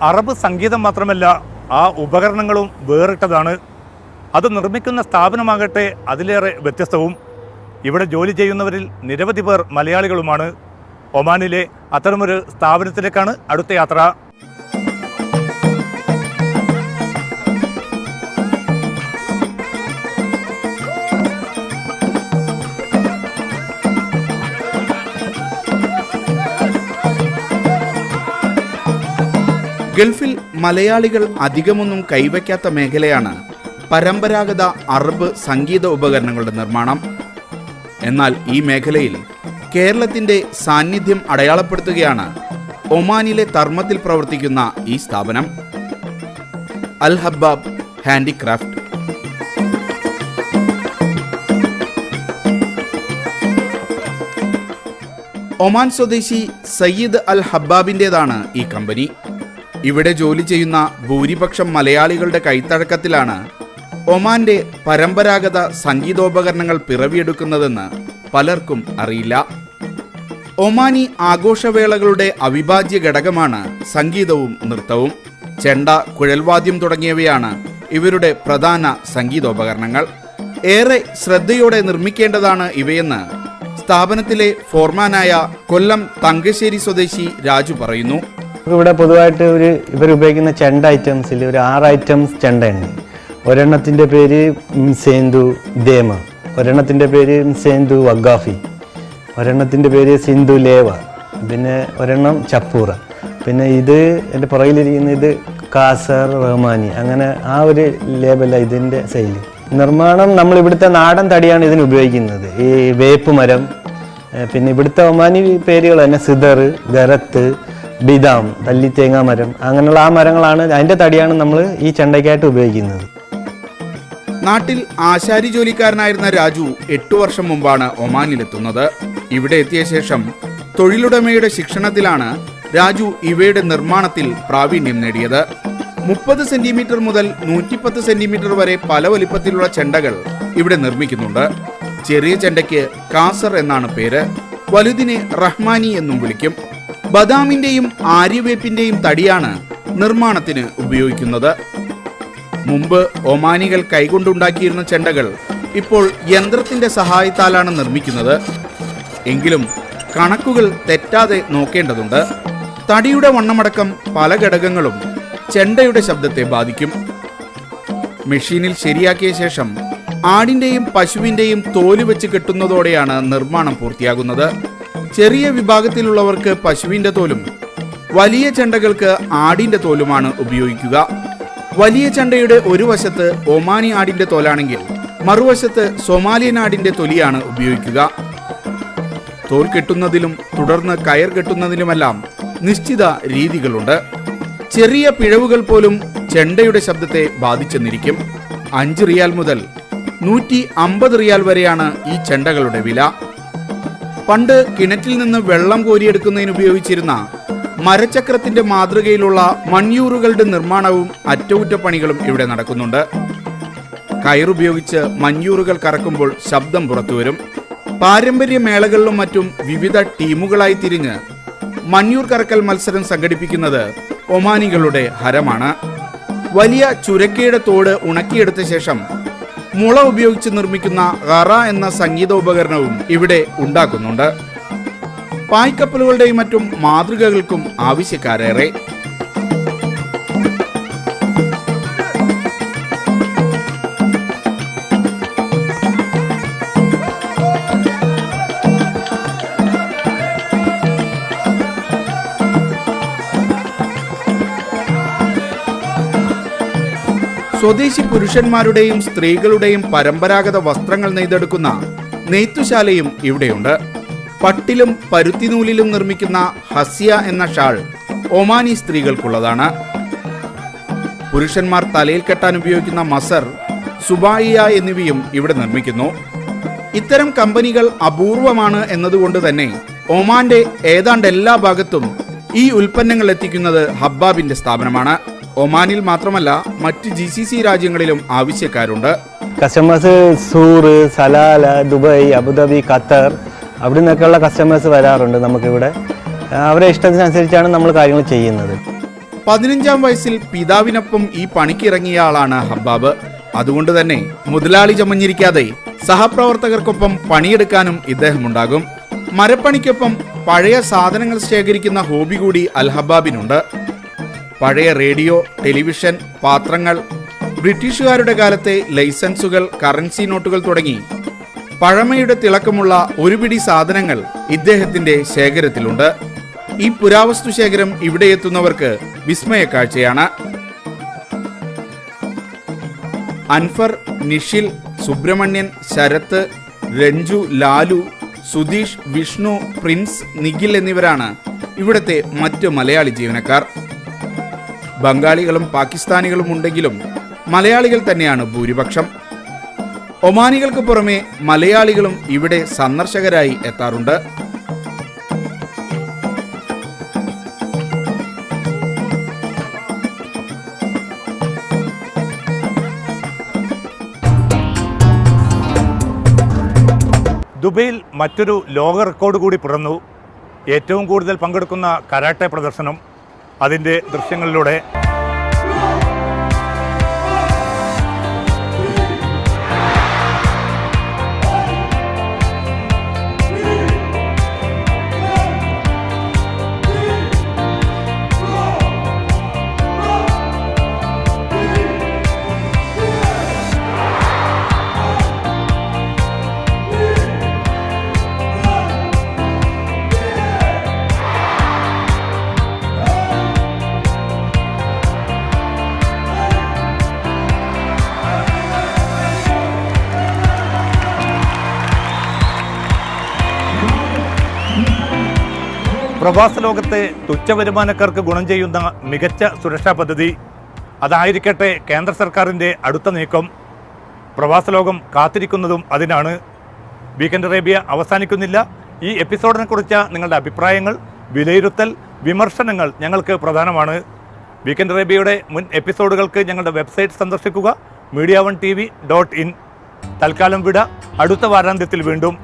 Arab സംഗീതം മാത്രമല്ല, ആ ഉപകരണങ്ങളും വേറിട്ടതാണ്. അത് നിർമ്മിക്കുന്ന സ്ഥാപനമാകട്ടെ അതിലേറെ വ്യത്യസ്തവും. ഇവിടെ ജോലി ചെയ്യുന്നവരിൽ നിരവധി പേർ മലയാളികളുമാണ്. ഒമാനിലെ അത്തരമൊരു സ്ഥാപനത്തിലേക്കാണ് അടുത്ത യാത്ര. ഗൾഫിൽ മലയാളികൾ അധികമൊന്നും കൈവയ്ക്കാത്ത മേഖലയാണ് പരമ്പരാഗത അറബ് സംഗീത ഉപകരണങ്ങളുടെ നിർമ്മാണം. എന്നാൽ ഈ മേഖലയിൽ കേരളത്തിൻ്റെ സാന്നിധ്യം അടയാളപ്പെടുത്തുകയാണ് ഒമാനിലെ തർമ്മത്തിൽ പ്രവർത്തിക്കുന്ന ഈ സ്ഥാപനം, അൽ ഹബ്ബാബ് ഹാൻഡിക്രാഫ്റ്റ്. ഒമാൻ സ്വദേശി സയ്യിദ് അൽ ഹബ്ബാബിൻ്റെതാണ് ഈ കമ്പനി. ഇവിടെ ജോലി ചെയ്യുന്ന ഭൂരിപക്ഷം മലയാളികളുടെ കൈത്തഴക്കത്തിലാണ് ഒമാന്റെ പരമ്പരാഗത സംഗീതോപകരണങ്ങൾ പിറവിയെടുക്കുന്നതെന്ന് പലർക്കും അറിയില്ല. ഒമാനി ആഘോഷവേളകളുടെ അവിഭാജ്യ ഘടകമാണ് സംഗീതവും നൃത്തവും. ചെണ്ട, കുഴൽവാദ്യം തുടങ്ങിയവയാണ് ഇവരുടെ പ്രധാന സംഗീതോപകരണങ്ങൾ. ഏറെ ശ്രദ്ധയോടെ നിർമ്മിക്കേണ്ടതാണ് ഇവയെന്ന് സ്ഥാപനത്തിലെ ഫോർമാനായ കൊല്ലം തങ്കശ്ശേരി സ്വദേശി രാജു പറയുന്നു. ഇവിടെ പൊതുവായിട്ട് ഇവർ ഉപയോഗിക്കുന്ന ചെണ്ട ഐറ്റംസിൽ ഒരു 6 ഐറ്റംസ് ചെണ്ടയുണ്ട്. ഒരെണ്ണത്തിൻ്റെ പേര് സേന്തു ദേമ, ഒരെണ്ണത്തിൻ്റെ പേര് സേന്തു വഗാഫി, ഒരെണ്ണത്തിൻ്റെ പേര് സിന്ധു ലേവ, പിന്നെ ഒരെണ്ണം ചപ്പൂറ, പിന്നെ ഇത് എൻ്റെ പുറകിലിരിക്കുന്ന ഇത് കാസർ റഹ്മാനി. അങ്ങനെ ആ ഒരു ലേബലാണ് ഇതിൻ്റെ ശൈലി. നിർമ്മാണം നമ്മൾ ഇവിടുത്തെ നാടൻ തടിയാണ് ഇതിന് ഉപയോഗിക്കുന്നത്. ഈ വേപ്പ് മരം, പിന്നെ ഇവിടുത്തെ ഒമാനി പേരുകൾ തന്നെ സിദർ, ഗരത്ത്, ബിദാം, തല്ലിത്തേങ്ങ മരം, അങ്ങനെയുള്ള ആ മരങ്ങളാണ്, അതിൻ്റെ തടിയാണ് നമ്മൾ ഈ ചെണ്ടയ്ക്കായിട്ട് ഉപയോഗിക്കുന്നത്. നാട്ടിൽ ആശാരി ജോലിക്കാരനായിരുന്ന രാജു 8 വർഷം മുമ്പാണ് ഒമാനിലെത്തുന്നത്. ഇവിടെ എത്തിയ ശേഷം തൊഴിലുടമയുടെ ശിക്ഷണത്തിലാണ് രാജു ഇവയുടെ നിർമ്മാണത്തിൽ പ്രാവീണ്യം നേടിയത്. 30 സെന്റിമീറ്റർ മുതൽ 110 സെന്റിമീറ്റർ വരെ പല വലിപ്പത്തിലുള്ള ചെണ്ടകൾ ഇവിടെ നിർമ്മിക്കുന്നുണ്ട്. ചെറിയ ചെണ്ടയ്ക്ക് കാസർ എന്നാണ് പേര്, വലുതിനെ റഹ്മാനി എന്നും വിളിക്കും. ബദാമിന്റെയും ആര്യവേപ്പിന്റെയും തടിയാണ് നിർമ്മാണത്തിന് ഉപയോഗിക്കുന്നത്. മുമ്പ് ഒമാനികൾ കൈകൊണ്ടുണ്ടാക്കിയിരുന്ന ചെണ്ടകൾ ഇപ്പോൾ യന്ത്രത്തിന്റെ സഹായത്താലാണ് നിർമ്മിക്കുന്നത്. എങ്കിലും കണക്കുകൾ തെറ്റാതെ നോക്കേണ്ടതുണ്ട്. തടിയുടെ വണ്ണമടക്കം പല ഘടകങ്ങളും ചെണ്ടയുടെ ശബ്ദത്തെ ബാധിക്കും. മെഷീനിൽ ശരിയാക്കിയ ശേഷം ആടിന്റെയും പശുവിന്റെയും തോല് വെച്ച് കെട്ടുന്നതോടെയാണ് നിർമ്മാണം പൂർത്തിയാകുന്നത്. ചെറിയ വിഭാഗത്തിലുള്ളവർക്ക് പശുവിന്റെ തോലും വലിയ ചെണ്ടകൾക്ക് ആടിന്റെ തോലുമാണ് ഉപയോഗിക്കുക. വലിയ ചെണ്ടയുടെ ഒരു വശത്ത് ഒമാനി ആടിന്റെ തോലാണെങ്കിൽ മറുവശത്ത് സൊമാലിയൻ ആടിന്റെ തൊലിയാണ് ഉപയോഗിക്കുക. തോൽ കെട്ടുന്നതിലും തുടർന്ന് കയർ കെട്ടുന്നതിലുമെല്ലാം നിശ്ചിത രീതികളുണ്ട്. ചെറിയ പിഴവുകൾ പോലും ചെണ്ടയുടെ ശബ്ദത്തെ ബാധിച്ചെന്നിരിക്കും. 5 റിയാൽ മുതൽ 150 റിയാൽ വരെയാണ് ഈ ചെണ്ടകളുടെ വില. പണ്ട് കിണറ്റിൽ നിന്ന് വെള്ളം കോരിയെടുക്കുന്നതിന് ഉപയോഗിച്ചിരുന്ന മരചക്രത്തിന്റെ മാതൃകയിലുള്ള മഞ്ഞൂറുകളുടെ നിർമ്മാണവും അറ്റകുറ്റപ്പണികളും ഇവിടെ നടക്കുന്നുണ്ട്. കയറുപയോഗിച്ച് മഞ്ഞൂറുകൾ കറക്കുമ്പോൾ ശബ്ദം പുറത്തുവരും. പാരമ്പര്യ മേളകളിലും മറ്റും വിവിധ ടീമുകളായി തിരിഞ്ഞ് മഞ്ഞൂർ കറക്കൽ മത്സരം സംഘടിപ്പിക്കുന്നത് ഒമാനികളുടെ ഹരമാണ്. വലിയ ചുരക്കയുടെ തോട് ഉണക്കിയെടുത്ത ശേഷം മുള ഉപയോഗിച്ച് നിർമ്മിക്കുന്ന ഗറ എന്ന സംഗീതോപകരണവും ഇവിടെ ഉണ്ടാക്കുന്നുണ്ട്. പായ്ക്കപ്പലുകളുടെയും മറ്റും മാതൃകകൾക്കും ആവശ്യക്കാരേറെ. സ്വദേശി പുരുഷന്മാരുടെയും സ്ത്രീകളുടെയും പരമ്പരാഗത വസ്ത്രങ്ങൾ നെയ്തെടുക്കുന്ന നെയ്ത്തുശാലയും ഇവിടെയുണ്ട്. പട്ടിലും പരുത്തിനൂലിലും നിർമ്മിക്കുന്ന ഹസിയ എന്ന ഷാൾ ഒമാനി സ്ത്രീകൾക്കുള്ളതാണ്. പുരുഷന്മാർ തലയിൽ കെട്ടാൻ ഉപയോഗിക്കുന്ന മസർ, സുബായിയ എന്നിവയും ഇവിടെ നിർമ്മിക്കുന്നു. ഇത്തരം കമ്പനികൾ അപൂർവമാണ് എന്നതുകൊണ്ട് തന്നെ ഒമാന്റെ ഏതാണ്ട് എല്ലാ ഭാഗത്തും ഈ ഉൽപ്പന്നങ്ങൾ എത്തിക്കുന്നത് ഹബ്ബാബിന്റെ സ്ഥാപനമാണ്. ഒമാനിൽ മാത്രമല്ല മറ്റ് GCC രാജ്യങ്ങളിലും ആവശ്യക്കാരുണ്ട്. Customers Sur, Salalah, Dubai, Abu Dhabi, Qatar അവിടെ നിന്നൊക്കെയുള്ള കസ്റ്റമേഴ്സ് വരാറുണ്ട് നമുക്കിവിടെ. അവരെ ഇഷ്ടത്തിനനുസരിച്ചാണ് നമ്മൾ കാര്യങ്ങൾ ചെയ്യുന്നത്. 15-ാം വയസ്സിൽ പിതാവിനൊപ്പം ഈ പണിക്കിറങ്ങിയ ആളാണ് ഹബ്ബാബ്. അതുകൊണ്ട് തന്നെ മുതലാളി ചമഞ്ഞിരിക്കാതെ സഹപ്രവർത്തകർക്കൊപ്പം പണിയെടുക്കാനും ഇദ്ദേഹമുണ്ടാകും. മരപ്പണിക്കൊപ്പം പഴയ സാധനങ്ങൾ ശേഖരിക്കുന്ന ഹോബി കൂടി അൽ ഹബ്ബാബിനുണ്ട്. പഴയ റേഡിയോ, ടെലിവിഷൻ, പാത്രങ്ങൾ, ബ്രിട്ടീഷുകാരുടെ കാലത്തെ ലൈസൻസുകൾ, കറൻസി നോട്ടുകൾ തുടങ്ങി പഴമയുടെ തിളക്കമുള്ള ഒരു പിടി സാധനങ്ങൾ ഇദ്ദേഹത്തിന്റെ ശേഖരത്തിലുണ്ട്. ഈ പുരാവസ്തു ശേഖരം ഇവിടെ എത്തുന്നവർക്ക് വിസ്മയ കാഴ്ചയാണ്. അൻഫർ, നിഷിൽ, സുബ്രഹ്മണ്യൻ, ശരത്ത്, രഞ്ജു, ലാലു, സുധീഷ്, വിഷ്ണു, പ്രിൻസ്, നിഖിൽ എന്നിവരാണ് ഇവിടുത്തെ മറ്റ് മലയാളി ജീവനക്കാർ. ബംഗാളികളും പാകിസ്ഥാനികളും ഉണ്ടെങ്കിലും മലയാളികൾ തന്നെയാണ് ഭൂരിപക്ഷം. ഒമാനികൾക്ക് പുറമെ മലയാളികളും ഇവിടെ സന്ദർശകരായി എത്താറുണ്ട്. ദുബൈയിൽ മറ്റൊരു ലോക റെക്കോർഡ് കൂടി പിറന്നു. ഏറ്റവും കൂടുതൽ പങ്കെടുക്കുന്ന കരാട്ടെ പ്രദർശനം. അതിൻ്റെ ദൃശ്യങ്ങളിലൂടെ പ്രവാസ ലോകത്തെ തുച്ഛവരുമാനക്കാർക്ക് ഗുണം ചെയ്യുന്ന മികച്ച സുരക്ഷാ പദ്ധതി. അതായിരിക്കട്ടെ കേന്ദ്ര സർക്കാരിൻ്റെ അടുത്ത നീക്കം. പ്രവാസ ലോകം കാത്തിരിക്കുന്നതും അതിനാണ്. വീക്കെൻഡ് അറേബ്യ അവസാനിക്കുന്നില്ല. ഈ എപ്പിസോഡിനെ കുറിച്ച നിങ്ങളുടെ അഭിപ്രായങ്ങൾ, വിലയിരുത്തൽ, വിമർശനങ്ങൾ ഞങ്ങൾക്ക് പ്രധാനമാണ്. വീക്കെൻഡ് അറേബ്യയുടെ മുൻ എപ്പിസോഡുകൾക്ക് ഞങ്ങളുടെ വെബ്സൈറ്റ് സന്ദർശിക്കുക, media1tv.in. തൽക്കാലം വിട. അടുത്ത വാരാന്ത്യത്തിൽ വീണ്ടും.